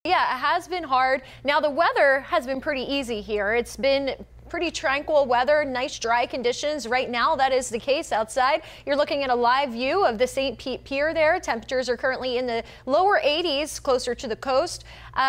Yeah, it has been hard. Now the weather has been pretty easy here. It's been pretty tranquil weather, nice dry conditions. Right now, that is the case outside. You're looking at a live view of the St. Pete Pier there. Temperatures are currently in the lower 80s, closer to the coast.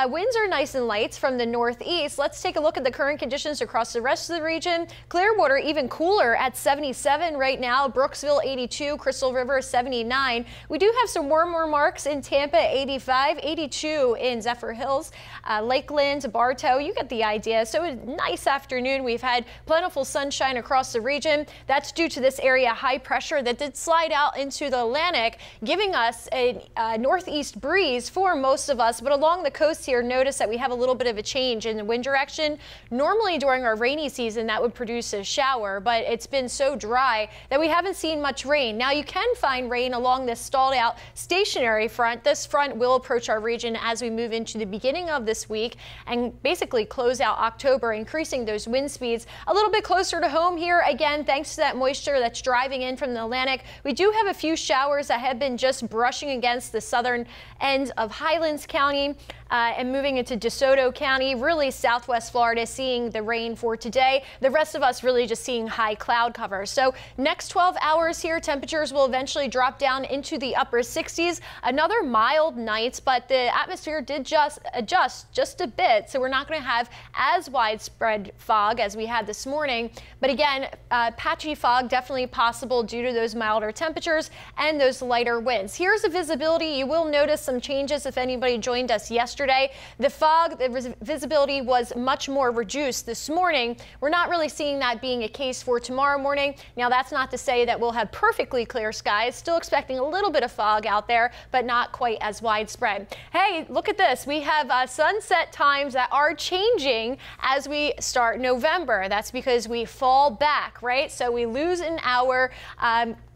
Winds are nice and light from the northeast. Let's take a look at the current conditions across the rest of the region. Clearwater even cooler at 77 right now. Brooksville 82, Crystal River 79. We do have some warmer marks in Tampa 85, 82 in Zephyr Hills, Lakeland, Bartow. You get the idea. So a nice afternoon. We've had plentiful sunshine across the region. That's due to this area high pressure that did slide out into the Atlantic, giving us a northeast breeze for most of us. But along the coast here, notice that we have a little bit of a change in the wind direction. Normally during our rainy season, that would produce a shower, but it's been so dry that we haven't seen much rain. Now you can find rain along this stalled out stationary front. This front will approach our region as we move into the beginning of this week and basically close out October, increasing those wind speeds a little bit closer to home here. Again, thanks to that moisture that's driving in from the Atlantic. We do have a few showers that have been just brushing against the southern end of Highlands County and moving into DeSoto County, really southwest Florida, seeing the rain for today. The rest of us really just seeing high cloud cover. So next 12 hours here, temperatures will eventually drop down into the upper 60s. Another mild night, but the atmosphere did just adjust just a bit. So we're not going to have as widespread fog as we had this morning. But again, patchy fog definitely possible due to those milder temperatures and those lighter winds. Here's the visibility. You will notice some changes if anybody joined us yesterday. The fog, the visibility was much more reduced this morning. We're not really seeing that being a case for tomorrow morning. Now, that's not to say that we'll have perfectly clear skies. Still expecting a little bit of fog out there, but not quite as widespread. Hey, look at this. We have sunset times that are changing as we start November. That's because we fall back, right? So we lose an hour.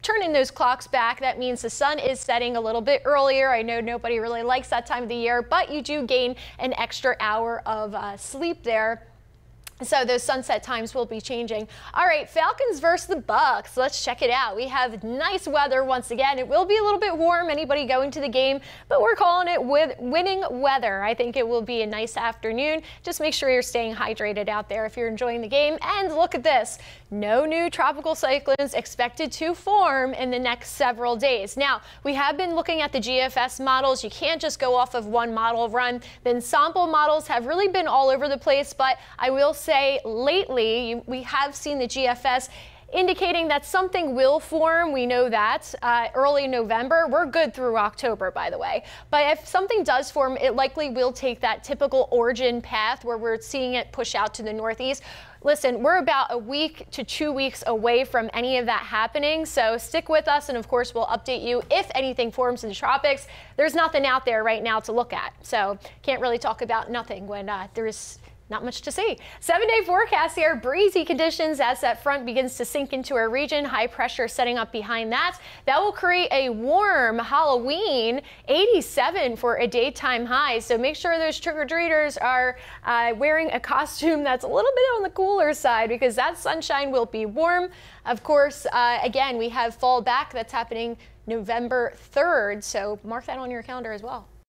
Turning those clocks back, that means the sun is setting a little bit earlier. I know nobody really likes that time of the year, but you do gain an extra hour of sleep there. So those sunset times will be changing. All right, Falcons versus the Bucks. Let's check it out. We have nice weather once again. It will be a little bit warm, anybody going to the game, but we're calling it with winning weather. I think it will be a nice afternoon. Just make sure you're staying hydrated out there if you're enjoying the game. And look at this. No new tropical cyclones expected to form in the next several days. Now, we have been looking at the GFS models. You can't just go off of one model run. The ensemble models have really been all over the place, but I will say lately we have seen the GFS indicating that something will form. We know that early November. We're good through October, by the way. But if something does form, it likely will take that typical origin path where we're seeing it push out to the northeast. Listen, we're about a week to 2 weeks away from any of that happening, so stick with us, and of course we'll update you if anything forms in the tropics. There's nothing out there right now to look at, so can't really talk about nothing when there's not much to see. 7-day forecast here, breezy conditions as that front begins to sink into our region. High pressure setting up behind that. That will create a warm Halloween, 87 for a daytime high. So make sure those trick-or-treaters are wearing a costume that's a little bit on the cooler side because that sunshine will be warm. Of course, again, we have fall back that's happening November 3rd. So mark that on your calendar as well.